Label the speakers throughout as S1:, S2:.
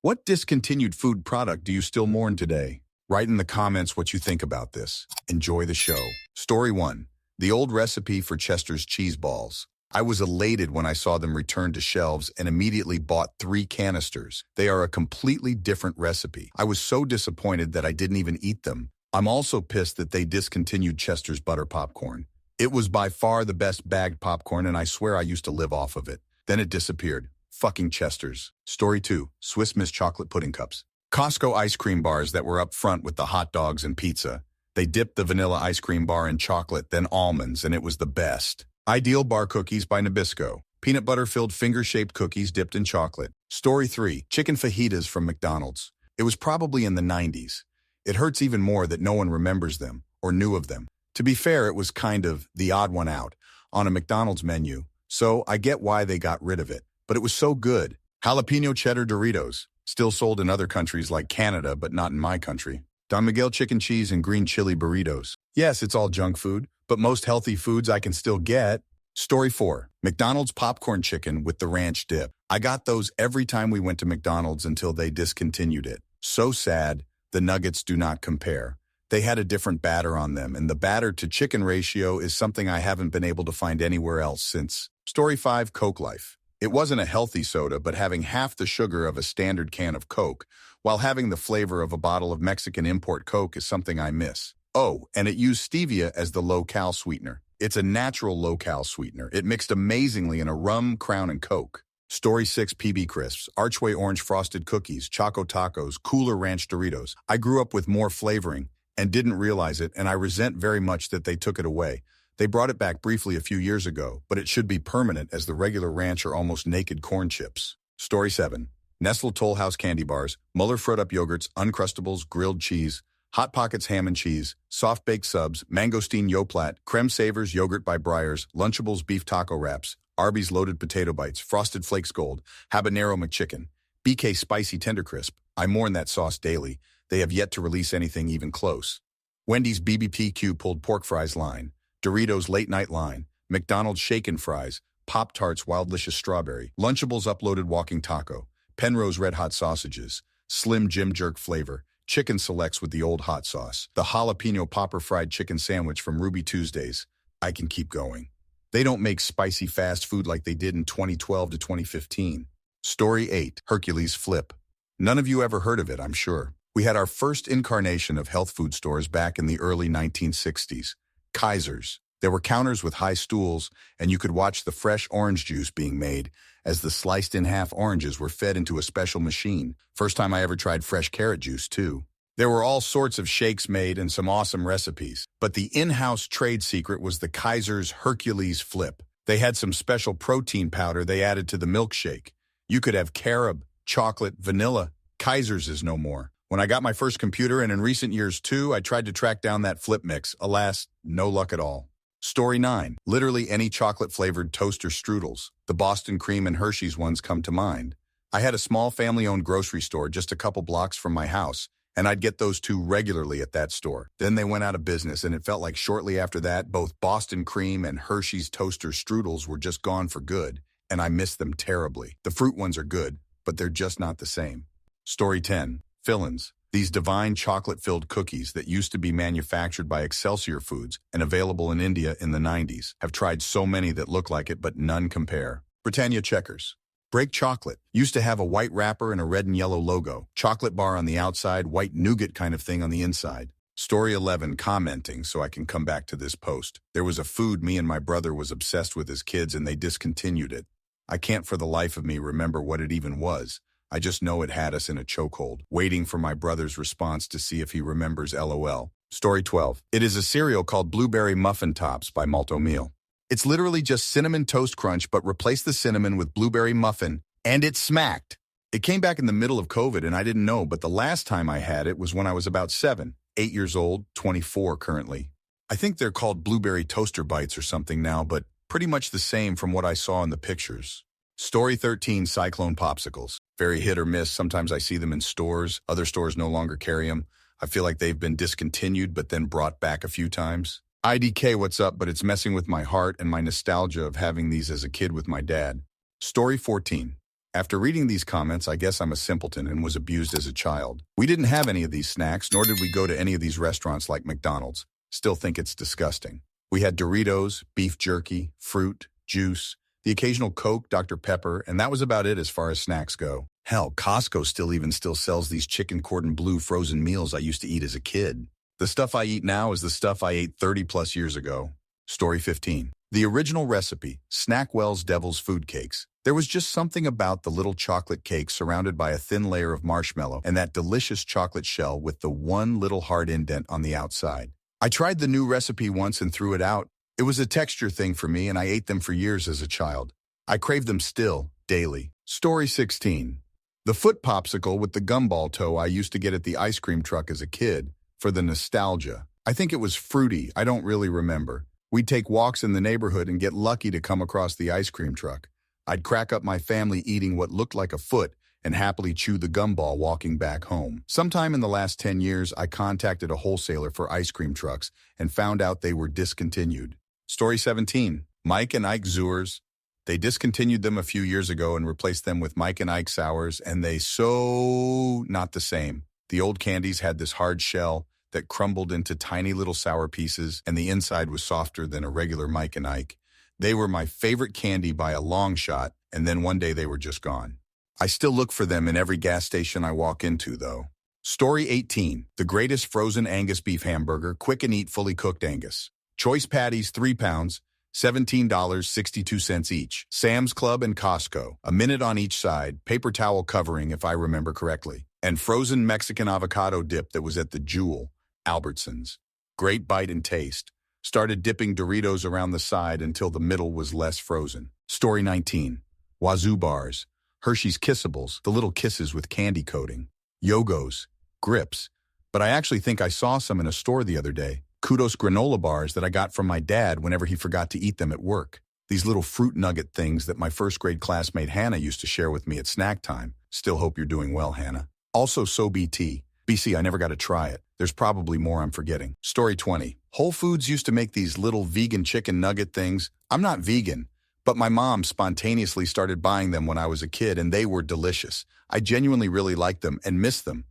S1: What discontinued food product do you still mourn today? Write in the comments what you think about this. Enjoy the show. Story 1. The old recipe for Chester's cheese balls. I was elated when I saw them return to shelves and immediately bought 3 canisters. They are a completely different recipe. I was so disappointed that I didn't even eat them. I'm also pissed that they discontinued Chester's butter popcorn. It was by far the best bagged popcorn, and I swear I used to live off of it. Then it disappeared. Fucking Chester's. Story 2. Swiss Miss chocolate pudding cups. Costco ice cream bars that were up front with the hot dogs and pizza. They dipped the vanilla ice cream bar in chocolate, then almonds, and it was the best. Ideal bar cookies by Nabisco. Peanut butter-filled finger-shaped cookies dipped in chocolate. Story 3. Chicken fajitas from McDonald's. It was probably in the 90s. It hurts even more that no one remembers them or knew of them. To be fair, it was kind of the odd one out on a McDonald's menu, so I get why they got rid of it. But it was so good. Jalapeno cheddar Doritos, still sold in other countries like Canada, but not in my country. Don Miguel chicken cheese and green chili burritos. Yes, it's all junk food, but most healthy foods I can still get. Story 4. McDonald's popcorn chicken with the ranch dip. I got those every time we went to McDonald's until they discontinued it. So sad, the nuggets do not compare. They had a different batter on them, and the batter to chicken ratio is something I haven't been able to find anywhere else since. Story 5. Coke Life. It wasn't a healthy soda, but having half the sugar of a standard can of Coke, while having the flavor of a bottle of Mexican import Coke is something I miss. Oh, and it used stevia as the low-cal sweetener. It's a natural low-cal sweetener. It mixed amazingly in a rum, Crown, and Coke. Story 6. PB Crisps, Archway Orange Frosted Cookies, Choco Tacos, Cooler Ranch Doritos. I grew up with more flavoring and didn't realize it, and I resent very much that they took it away. They brought it back briefly a few years ago, but it should be permanent as the regular ranch are almost naked corn chips. Story 7. Nestle Toll House candy bars, Muller Fruit Up yogurts, Uncrustables, grilled cheese, Hot Pockets ham and cheese, soft baked subs, mangosteen Yoplait, creme savers yogurt by Breyers, Lunchables beef taco wraps, Arby's loaded potato bites, Frosted Flakes Gold, Habanero McChicken, BK spicy tender crisp. I mourn that sauce daily. They have yet to release anything even close. Wendy's BBPQ pulled pork fries line, Doritos late night line, McDonald's shaken fries, Pop-Tarts Wildlicious strawberry, Lunchables uploaded walking taco, Penrose red hot sausages, Slim Jim jerk flavor, chicken selects with the old hot sauce, the jalapeno popper fried chicken sandwich from Ruby Tuesdays. I can keep going. They don't make spicy fast food like they did in 2012 to 2015. Story 8. Hercules Flip. None of you ever heard of it, I'm sure. We had our first incarnation of health food stores back in the early 1960s. Kaiser's. There were counters with high stools, and you could watch the fresh orange juice being made as the sliced-in-half oranges were fed into a special machine. First time I ever tried fresh carrot juice, too. There were all sorts of shakes made and some awesome recipes, but the in-house trade secret was the Kaiser's Hercules Flip. They had some special protein powder they added to the milkshake. You could have carob, chocolate, vanilla. Kaiser's is no more. When I got my first computer, and in recent years too, I tried to track down that flip mix. Alas, no luck at all. Story 9. Literally any chocolate-flavored toaster strudels. The Boston Cream and Hershey's ones come to mind. I had a small family-owned grocery store just a couple blocks from my house, and I'd get those two regularly at that store. Then they went out of business, and it felt like shortly after that, both Boston Cream and Hershey's toaster strudels were just gone for good, and I missed them terribly. The fruit ones are good, but they're just not the same. Story 10. Fill-ins. These divine chocolate-filled cookies that used to be manufactured by Excelsior Foods and available in India in the 90s have tried so many that look like it, but none compare. Britannia Checkers. Break chocolate. Used to have a white wrapper and a red and yellow logo. Chocolate bar on the outside, white nougat kind of thing on the inside. Story 11. Commenting so I can come back to this post. There was a food me and my brother was obsessed with as kids, and they discontinued it. I can't for the life of me remember what it even was. I just know it had us in a chokehold, waiting for my brother's response to see if he remembers LOL. Story 12. It is a cereal called Blueberry Muffin Tops by Malto Meal. It's literally just Cinnamon Toast Crunch, but replace the cinnamon with blueberry muffin, and it smacked. It came back in the middle of COVID, and I didn't know, but the last time I had it was when I was about 7, 8 years old, 24 currently. I think they're called Blueberry Toaster Bites or something now, but pretty much the same from what I saw in the pictures. Story 13. Cyclone Popsicles. Very hit or miss. Sometimes I see them in stores. Other stores no longer carry them. I feel like they've been discontinued but then brought back a few times. IDK, what's up? But it's messing with my heart and my nostalgia of having these as a kid with my dad. Story 14. After reading these comments, I guess I'm a simpleton and was abused as a child. We didn't have any of these snacks, nor did we go to any of these restaurants like McDonald's. Still think it's disgusting. We had Doritos, beef jerky, fruit, juice, the occasional Coke, Dr. Pepper, and that was about it as far as snacks go. Hell, Costco still sells these chicken cordon bleu frozen meals I used to eat as a kid. The stuff I eat now is the stuff I ate 30 plus years ago. Story 15. The original recipe, Snackwell's Devil's Food Cakes. There was just something about the little chocolate cake surrounded by a thin layer of marshmallow and that delicious chocolate shell with the one little hard indent on the outside. I tried the new recipe once and threw it out. It was a texture thing for me, and I ate them for years as a child. I crave them still, daily. Story 16. The foot popsicle with the gumball toe I used to get at the ice cream truck as a kid, for the nostalgia. I think it was fruity, I don't really remember. We'd take walks in the neighborhood and get lucky to come across the ice cream truck. I'd crack up my family eating what looked like a foot and happily chew the gumball walking back home. Sometime in the last 10 years, I contacted a wholesaler for ice cream trucks and found out they were discontinued. Story 17. Mike and Ike Zures. They discontinued them a few years ago and replaced them with Mike and Ike Sours, and they so not the same. The old candies had this hard shell that crumbled into tiny little sour pieces, and the inside was softer than a regular Mike and Ike. They were my favorite candy by a long shot, and then one day they were just gone. I still look for them in every gas station I walk into, though. Story 18. The greatest frozen Angus beef hamburger, quick and eat fully cooked Angus. Choice patties, 3 pounds, $17.62 each. Sam's Club and Costco, a minute on each side, paper towel covering if I remember correctly. And frozen Mexican avocado dip that was at the Jewel, Albertsons. Great bite and taste. Started dipping Doritos around the side until the middle was less frozen. Story 19. Wazoo bars. Hershey's Kissables, the little kisses with candy coating. Yogos. Grips. But I actually think I saw some in a store the other day. Kudos granola bars that I got from my dad whenever he forgot to eat them at work. These little fruit nugget things that my first grade classmate Hannah used to share with me at snack time. Still hope you're doing well, Hannah. Also, So BT. BC, I never got to try it. There's probably more I'm forgetting. Story 20. Whole Foods used to make these little vegan chicken nugget things. I'm not vegan, but my mom spontaneously started buying them when I was a kid, and they were delicious. I genuinely really liked them and miss them.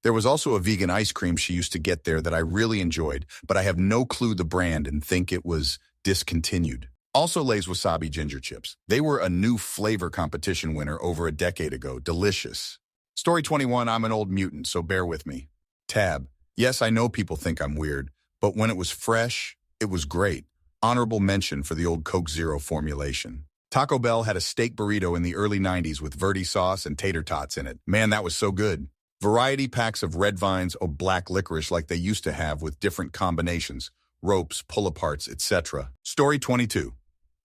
S1: There was also a vegan ice cream she used to get there that I really enjoyed, but I have no clue the brand and think it was discontinued. Also, Lay's Wasabi Ginger Chips. They were a new flavor competition winner over a decade ago. Delicious. Story 21. I'm an old mutant, so bear with me. Tab. Yes, I know people think I'm weird, but when it was fresh, it was great. Honorable mention for the old Coke Zero formulation. Taco Bell had a steak burrito in the early 90s with verde sauce and tater tots in it. Man, that was so good. Variety packs of red vines or black licorice like they used to have with different combinations, ropes, pull-aparts, etc. Story 22.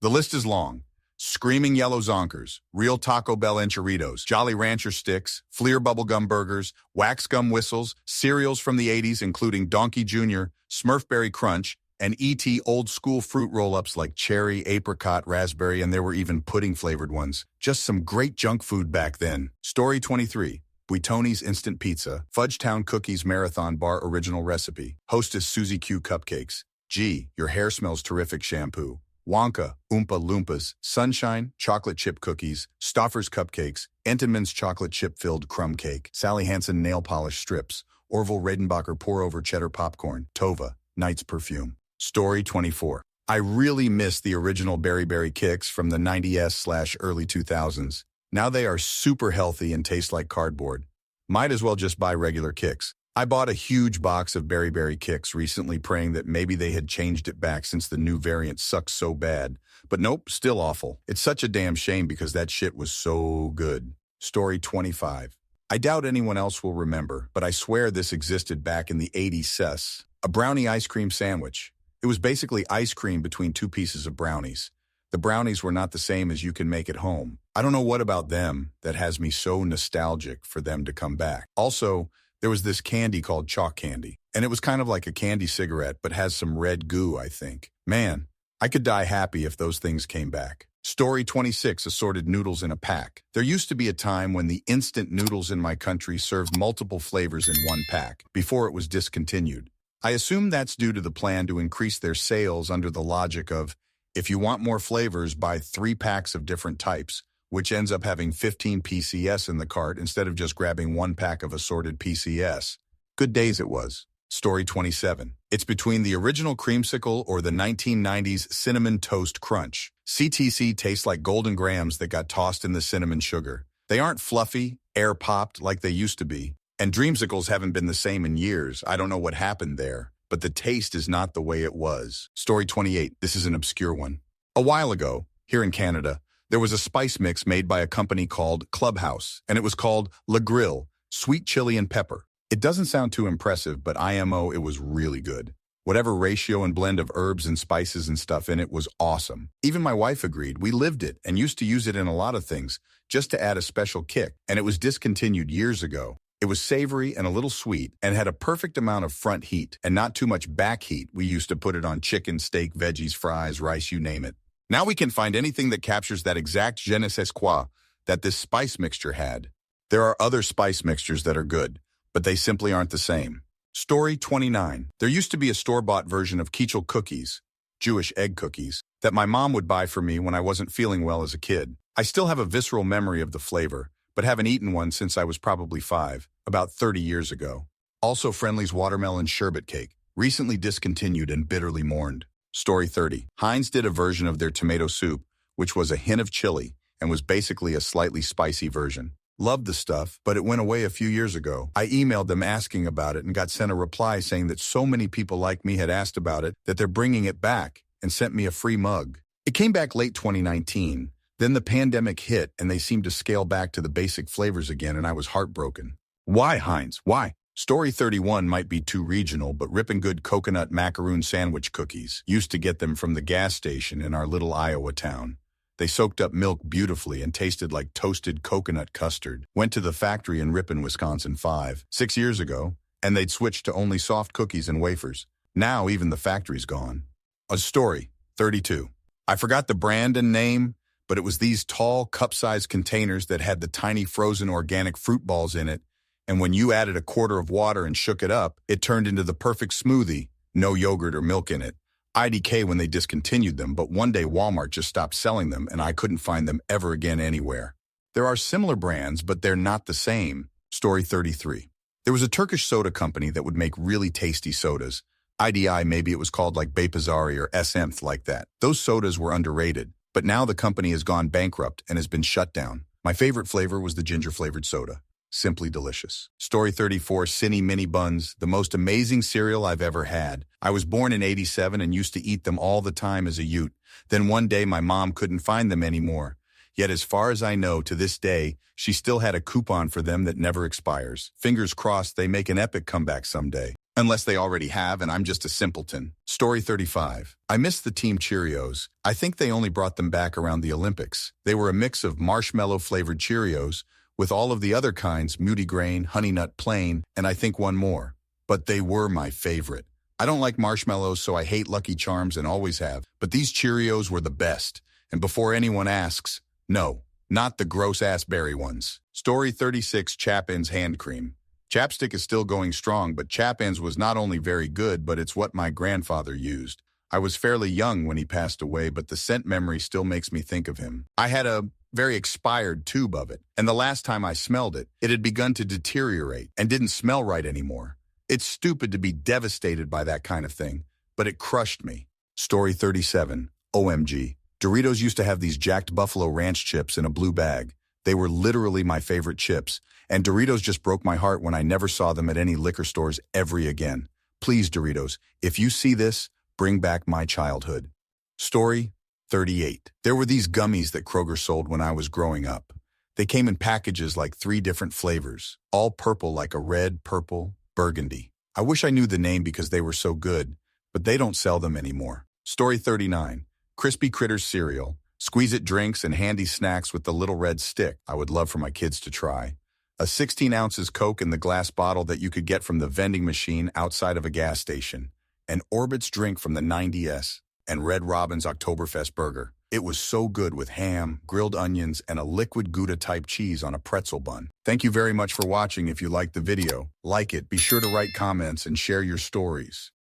S1: The list is long. Screaming Yellow Zonkers, real Taco Bell enchiritos, Jolly Rancher sticks, Fleer bubblegum burgers, wax gum whistles, cereals from the 80s including Donkey Jr., Smurfberry Crunch, and E.T. old-school fruit roll-ups like cherry, apricot, raspberry, and there were even pudding-flavored ones. Just some great junk food back then. Story 23. Buitoni's Instant Pizza, Fudgetown Cookies Marathon Bar Original Recipe, Hostess Suzy Q Cupcakes. Gee, your hair smells terrific shampoo. Wonka, Oompa Loompas, Sunshine, Chocolate Chip Cookies, Stouffer's Cupcakes, Entenmann's Chocolate Chip-Filled Crumb Cake, Sally Hansen Nail Polish Strips, Orville Redenbacher Pour-Over Cheddar Popcorn, Tova, Night's Perfume. Story 24. I really miss the original Berry Berry Kicks from the 90s/early 2000s. Now they are super healthy and taste like cardboard. Might as well just buy regular Kicks. I bought a huge box of Berry Berry Kicks recently, praying that maybe they had changed it back since the new variant sucks so bad. But nope, still awful. It's such a damn shame because that shit was so good. Story 25. I doubt anyone else will remember, but I swear this existed back in the 80s. A brownie ice cream sandwich. It was basically ice cream between two pieces of brownies. The brownies were not the same as you can make at home. I don't know what about them that has me so nostalgic for them to come back. Also, there was this candy called chalk candy, and it was kind of like a candy cigarette, but has some red goo, I think. Man, I could die happy if those things came back. Story 26, assorted noodles in a pack. There used to be a time when the instant noodles in my country served multiple flavors in one pack, before it was discontinued. I assume that's due to the plan to increase their sales under the logic of, if you want more flavors, buy 3 packs of different types, which ends up having 15 PCS in the cart instead of just grabbing one pack of assorted PCS. Good days it was. Story 27. It's between the original creamsicle or the 1990s Cinnamon Toast Crunch. CTC tastes like golden grams that got tossed in the cinnamon sugar. They aren't fluffy, air-popped like they used to be. And dreamsicles haven't been the same in years. I don't know what happened there, but the taste is not the way it was. Story 28. This is an obscure one. A while ago, here in Canada, there was a spice mix made by a company called Clubhouse, and it was called La Grille, sweet chili and pepper. It doesn't sound too impressive, but IMO, it was really good. Whatever ratio and blend of herbs and spices and stuff in it was awesome. Even my wife agreed. We lived it and used to use it in a lot of things just to add a special kick, and it was discontinued years ago. It was savory and a little sweet and had a perfect amount of front heat and not too much back heat. We used to put it on chicken, steak, veggies, fries, rice, you name it. Now we can find anything that captures that exact je ne sais quoi that this spice mixture had. There are other spice mixtures that are good, but they simply aren't the same. Story 29. There used to be a store-bought version of Kichel cookies, Jewish egg cookies, that my mom would buy for me when I wasn't feeling well as a kid. I still have a visceral memory of the flavor, but haven't eaten one since I was probably 5, about 30 years ago. Also Friendly's watermelon sherbet cake, recently discontinued and bitterly mourned. Story 30. Heinz did a version of their tomato soup, which was a hint of chili and was basically a slightly spicy version. Loved the stuff, but it went away a few years ago. I emailed them asking about it and got sent a reply saying that so many people like me had asked about it that they're bringing it back and sent me a free mug. It came back late 2019. Then the pandemic hit and they seemed to scale back to the basic flavors again and I was heartbroken. Why, Heinz? Why? Story 31 might be too regional, but Rippin' Good coconut macaroon sandwich cookies. Used to get them from the gas station in our little Iowa town. They soaked up milk beautifully and tasted like toasted coconut custard. Went to the factory in Ripon, Wisconsin 6 years ago, and they'd switched to only soft cookies and wafers. Now even the factory's gone. A story 32. I forgot the brand and name, but it was these tall, cup-sized containers that had the tiny frozen organic fruit balls in it, and when you added a quarter of water and shook it up, it turned into the perfect smoothie, no yogurt or milk in it. IDK when they discontinued them, but one day Walmart just stopped selling them and I couldn't find them ever again anywhere. There are similar brands, but they're not the same. Story 33. There was a Turkish soda company that would make really tasty sodas. IDI, maybe it was called like Beypazari or SMth like that. Those sodas were underrated, but now the company has gone bankrupt and has been shut down. My favorite flavor was the ginger-flavored soda. Simply delicious. Story 34, Cinny Mini Buns, the most amazing cereal I've ever had. I was born in '87 and used to eat them all the time as a youth. Then one day my mom couldn't find them anymore. Yet as far as I know, to this day, she still had a coupon for them that never expires. Fingers crossed they make an epic comeback someday. Unless they already have and I'm just a simpleton. Story 35. I miss the Team Cheerios. I think they only brought them back around the Olympics. They were a mix of marshmallow-flavored Cheerios, with all of the other kinds, multigrain, honey nut plain, and I think one more. But they were my favorite. I don't like marshmallows, so I hate Lucky Charms and always have. But these Cheerios were the best. And before anyone asks, no, not the gross-ass berry ones. Story 36, Chapin's Hand Cream. Chapstick is still going strong, but Chapin's was not only very good, but it's what my grandfather used. I was fairly young when he passed away, but the scent memory still makes me think of him. I had a very expired tube of it, and the last time I smelled it, it had begun to deteriorate and didn't smell right anymore. It's stupid to be devastated by that kind of thing, but it crushed me. Story 37. OMG. Doritos used to have these jacked Buffalo Ranch chips in a blue bag. They were literally my favorite chips, and Doritos just broke my heart when I never saw them at any liquor stores ever again. Please, Doritos, if you see this, bring back my childhood. Story 38. There were these gummies that Kroger sold when I was growing up. They came in packages like 3 different flavors, all purple like a red, purple, burgundy. I wish I knew the name because they were so good, but they don't sell them anymore. Story 39. Crispy Critters cereal. Squeeze-it drinks and handy snacks with the little red stick I would love for my kids to try. A 16 ounces Coke in the glass bottle that you could get from the vending machine outside of a gas station. An Orbit's drink from the 90S. And Red Robin's Oktoberfest burger. It was so good with ham, grilled onions, and a liquid Gouda-type cheese on a pretzel bun. Thank you very much for watching. If you liked the video, like it, be sure to write comments and share your stories.